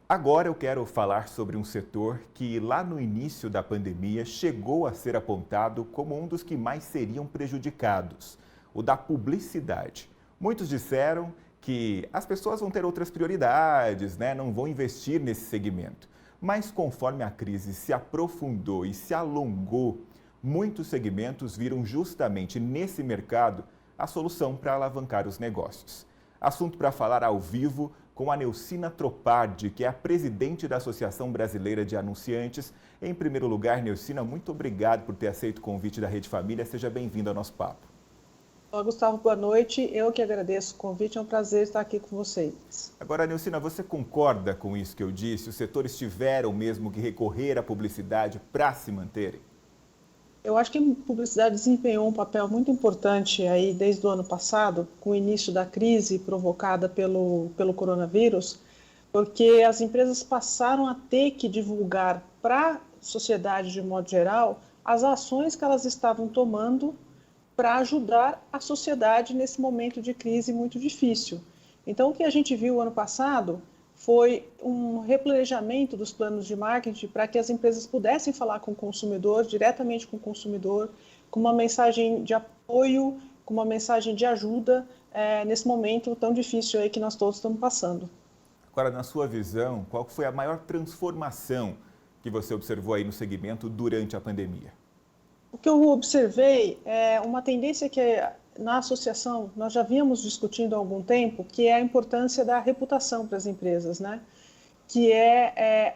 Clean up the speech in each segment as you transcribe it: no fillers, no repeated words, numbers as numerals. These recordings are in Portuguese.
Agora eu quero falar sobre um setor que lá no início da pandemia chegou a ser apontado como um dos que mais seriam prejudicados, o da publicidade. Muitos disseram que as pessoas vão ter outras prioridades, né? Não vão investir nesse segmento. Mas conforme a crise se aprofundou e se alongou, muitos segmentos viram justamente nesse mercado a solução para alavancar os negócios. Assunto para falar ao vivo com a Neucina Tropardi, que é a presidente da Associação Brasileira de Anunciantes. Em primeiro lugar, Neucina, muito obrigado por ter aceito o convite da Rede Família. Seja bem-vindo ao nosso papo. Olá, Gustavo, boa noite. Eu que agradeço o convite, é um prazer estar aqui com vocês. Agora, Neucina, você concorda com isso que eu disse? Os setores tiveram mesmo que recorrer à publicidade para se manterem? Eu acho que a publicidade desempenhou um papel muito importante aí desde o ano passado, com o início da crise provocada pelo coronavírus, porque as empresas passaram a ter que divulgar para a sociedade de modo geral as ações que elas estavam tomando para ajudar a sociedade nesse momento de crise muito difícil. Então, o que a gente viu ano passado foi um replanejamento dos planos de marketing para que as empresas pudessem falar com o consumidor, diretamente com o consumidor, com uma mensagem de apoio, com uma mensagem de ajuda nesse momento tão difícil aí que nós todos estamos passando. Agora, na sua visão, qual foi a maior transformação que você observou aí no segmento durante a pandemia? O que eu observei é uma tendência que na associação nós já vínhamos discutindo há algum tempo, que é a importância da reputação para as empresas, né? Que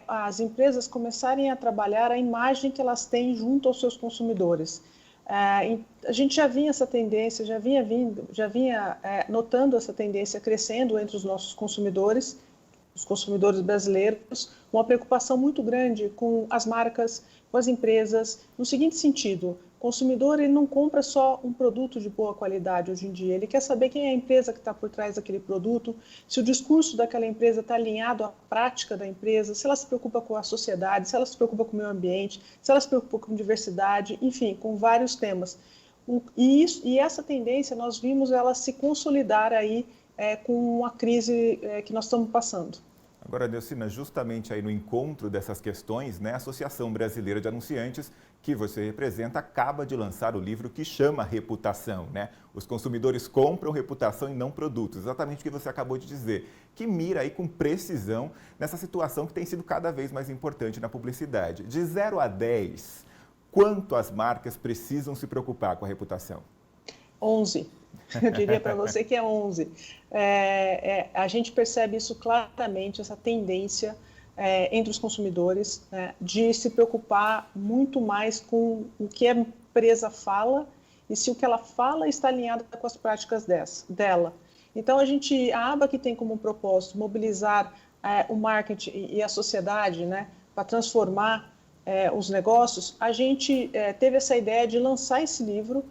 as empresas começarem a trabalhar a imagem que elas têm junto aos seus consumidores. A gente já vinha essa tendência, já vinha notando essa tendência crescendo entre os nossos consumidores, os consumidores brasileiros, uma preocupação muito grande com as marcas, com as empresas, no seguinte sentido: o consumidor ele não compra só um produto de boa qualidade hoje em dia, ele quer saber quem é a empresa que está por trás daquele produto, se o discurso daquela empresa está alinhado à prática da empresa, se ela se preocupa com a sociedade, se ela se preocupa com o meio ambiente, se ela se preocupa com diversidade, enfim, com vários temas. E essa tendência nós vimos ela se consolidar aí com a crise que nós estamos passando. Agora, Neucina, justamente aí no encontro dessas questões, né, a Associação Brasileira de Anunciantes, que você representa, acaba de lançar o livro que chama Reputação, né? Os consumidores compram reputação e não produtos, exatamente o que você acabou de dizer, que mira aí com precisão nessa situação que tem sido cada vez mais importante na publicidade. De 0 a 10, quanto as marcas precisam se preocupar com a reputação? 11. Eu diria para você que é 11. A gente percebe isso claramente, essa tendência entre os consumidores, né, de se preocupar muito mais com o que a empresa fala e se o que ela fala está alinhado com as práticas dela. Então, a aba que tem como propósito mobilizar o marketing e a sociedade, né, para transformar os negócios, a gente teve essa ideia de lançar esse livro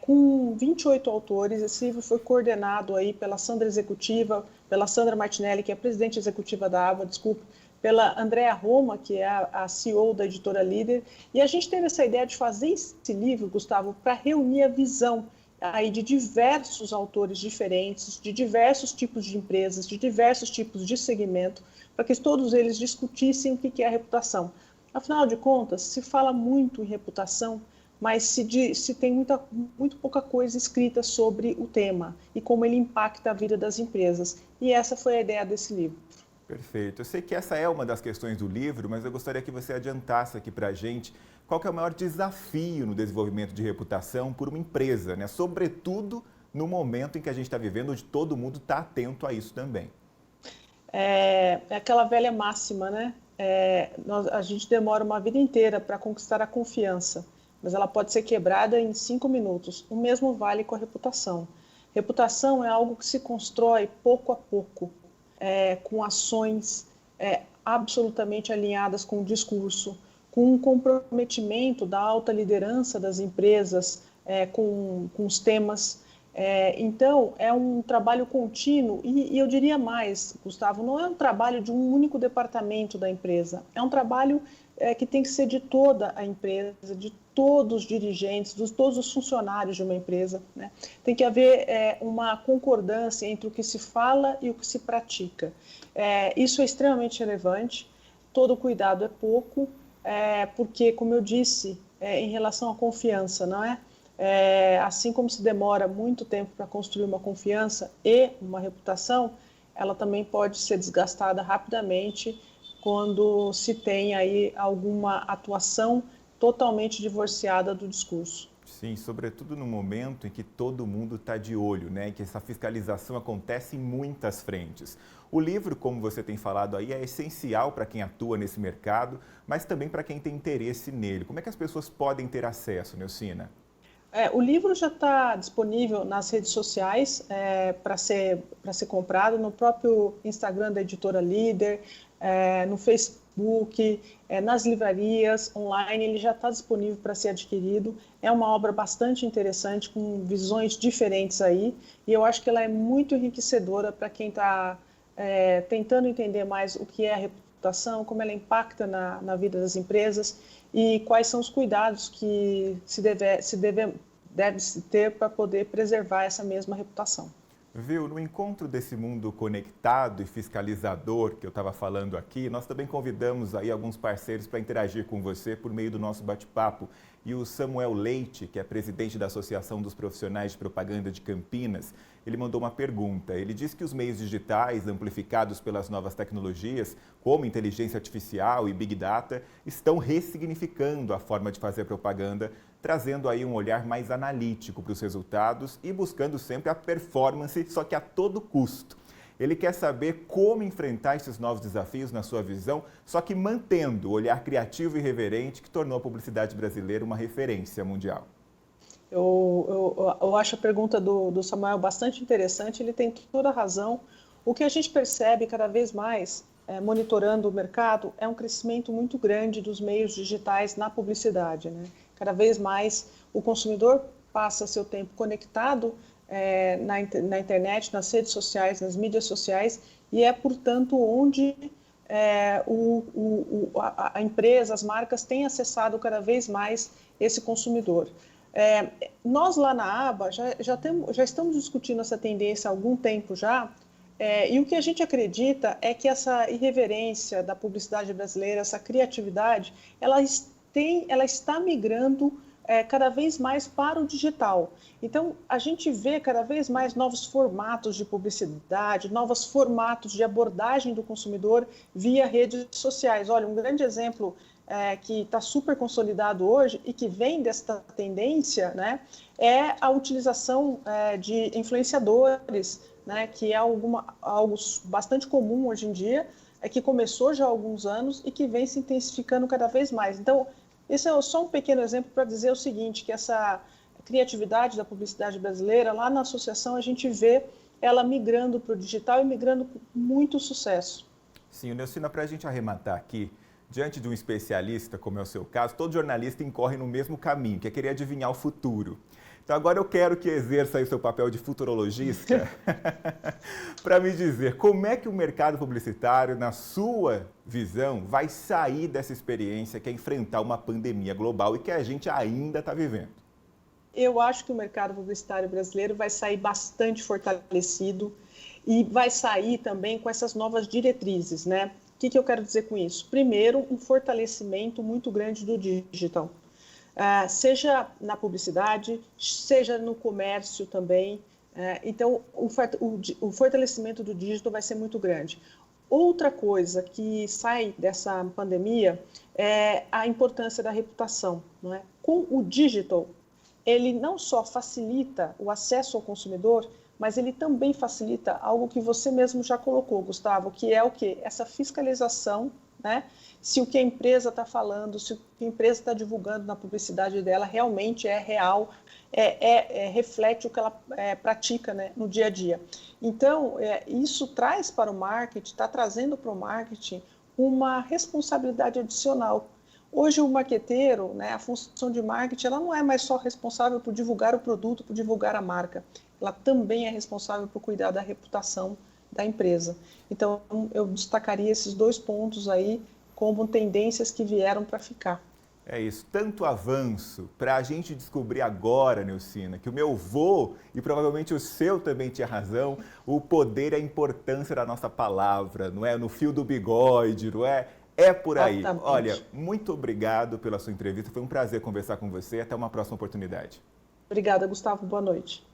com 28 autores. Esse livro foi coordenado aí pela pela Sandra Martinelli, que é a presidente executiva da ABA, pela Andrea Roma, que é a CEO da editora Líder. E a gente teve essa ideia de fazer esse livro, Gustavo, para reunir a visão aí de diversos autores diferentes, de diversos tipos de empresas, de diversos tipos de segmento, para que todos eles discutissem o que é a reputação. Afinal de contas, se fala muito em reputação, mas se tem muito pouca coisa escrita sobre o tema e como ele impacta a vida das empresas. E essa foi a ideia desse livro. Perfeito. Eu sei que essa é uma das questões do livro, mas eu gostaria que você adiantasse aqui para a gente qual que é o maior desafio no desenvolvimento de reputação por uma empresa, né? Sobretudo no momento em que a gente está vivendo, onde todo mundo está atento a isso também. É aquela velha máxima, né? A gente demora uma vida inteira para conquistar a confiança, mas ela pode ser quebrada em 5 minutos. O mesmo vale com a reputação. Reputação é algo que se constrói pouco a pouco, com ações absolutamente alinhadas com o discurso, com um comprometimento da alta liderança das empresas com os temas. Então, é um trabalho contínuo e eu diria mais, Gustavo, não é um trabalho de um único departamento da empresa, é um trabalho que tem que ser de toda a empresa, de todos os dirigentes, de todos os funcionários de uma empresa, né? Tem que haver uma concordância entre o que se fala e o que se pratica. Isso é extremamente relevante, todo cuidado é pouco, porque, como eu disse, em relação à confiança, não é? Assim como se demora muito tempo para construir uma confiança e uma reputação, ela também pode ser desgastada rapidamente quando se tem aí alguma atuação totalmente divorciada do discurso. Sim, sobretudo no momento em que todo mundo está de olho, né? Que essa fiscalização acontece em muitas frentes. O livro, como você tem falado aí, é essencial para quem atua nesse mercado, mas também para quem tem interesse nele. Como é que as pessoas podem ter acesso, Neucina? O livro já está disponível nas redes sociais para ser comprado, no próprio Instagram da Editora Líder, no Facebook, nas livrarias, online, ele já está disponível para ser adquirido. É uma obra bastante interessante, com visões diferentes aí, e eu acho que ela é muito enriquecedora para quem está tentando entender mais o que é a reputação, como ela impacta na vida das empresas, e quais são os cuidados que deve-se ter para poder preservar essa mesma reputação. Viu, no encontro desse mundo conectado e fiscalizador que eu estava falando aqui, nós também convidamos aí alguns parceiros para interagir com você por meio do nosso bate-papo. E o Samuel Leite, que é presidente da Associação dos Profissionais de Propaganda de Campinas, ele mandou uma pergunta. Ele diz que os meios digitais, amplificados pelas novas tecnologias, como inteligência artificial e Big Data, estão ressignificando a forma de fazer propaganda, trazendo aí um olhar mais analítico para os resultados e buscando sempre a performance, só que a todo custo. Ele quer saber como enfrentar esses novos desafios na sua visão, só que mantendo o olhar criativo e reverente que tornou a publicidade brasileira uma referência mundial. Eu acho a pergunta do Samuel bastante interessante, ele tem toda a razão. O que a gente percebe cada vez mais, monitorando o mercado, é um crescimento muito grande dos meios digitais na publicidade, né? Cada vez mais o consumidor passa seu tempo conectado na internet, nas redes sociais, nas mídias sociais, e é, portanto, onde a empresa, as marcas têm acessado cada vez mais esse consumidor. Nós lá na ABA já estamos discutindo essa tendência há algum tempo já, e o que a gente acredita é que essa irreverência da publicidade brasileira, essa criatividade, ela está migrando cada vez mais para o digital. Então, a gente vê cada vez mais novos formatos de publicidade, novos formatos de abordagem do consumidor via redes sociais. Olha, um grande exemplo que está super consolidado hoje e que vem desta tendência, né, é a utilização de influenciadores, né, que é algo bastante comum hoje em dia, que começou já há alguns anos e que vem se intensificando cada vez mais. Então, esse é só um pequeno exemplo para dizer o seguinte, que essa criatividade da publicidade brasileira, lá na associação a gente vê ela migrando para o digital e migrando com muito sucesso. Sim, Neucina, para a gente arrematar aqui, diante de um especialista, como é o seu caso, todo jornalista incorre no mesmo caminho, que é querer adivinhar o futuro. Então agora eu quero que exerça aí o seu papel de futurologista para me dizer como é que o mercado publicitário, na sua visão, vai sair dessa experiência que é enfrentar uma pandemia global e que a gente ainda está vivendo. Eu acho que o mercado publicitário brasileiro vai sair bastante fortalecido e vai sair também com essas novas diretrizes, né? O que eu quero dizer com isso? Primeiro, um fortalecimento muito grande do digital. Seja na publicidade, seja no comércio também. Então, o fortalecimento do digital vai ser muito grande. Outra coisa que sai dessa pandemia é a importância da reputação, não é? Com o digital, ele não só facilita o acesso ao consumidor, mas ele também facilita algo que você mesmo já colocou, Gustavo, que é o quê? Essa fiscalização, né? Se o que a empresa está falando, se o que a empresa está divulgando na publicidade dela realmente é real, reflete o que ela pratica, né, no dia a dia. Então, isso traz para o marketing, está trazendo para o marketing uma responsabilidade adicional. Hoje o marqueteiro, né, a função de marketing, ela não é mais só responsável por divulgar o produto, por divulgar a marca. ela também é responsável por cuidar da reputação da empresa. Então, eu destacaria esses 2 pontos aí como tendências que vieram para ficar. É isso, tanto avanço para a gente descobrir agora, Neucina, que o meu vô e provavelmente o seu também tinha razão, o poder e a importância da nossa palavra, não é? No fio do bigode, não é? É por aí. Exatamente. Olha, muito obrigado pela sua entrevista, foi um prazer conversar com você, até uma próxima oportunidade. Obrigada, Gustavo, boa noite.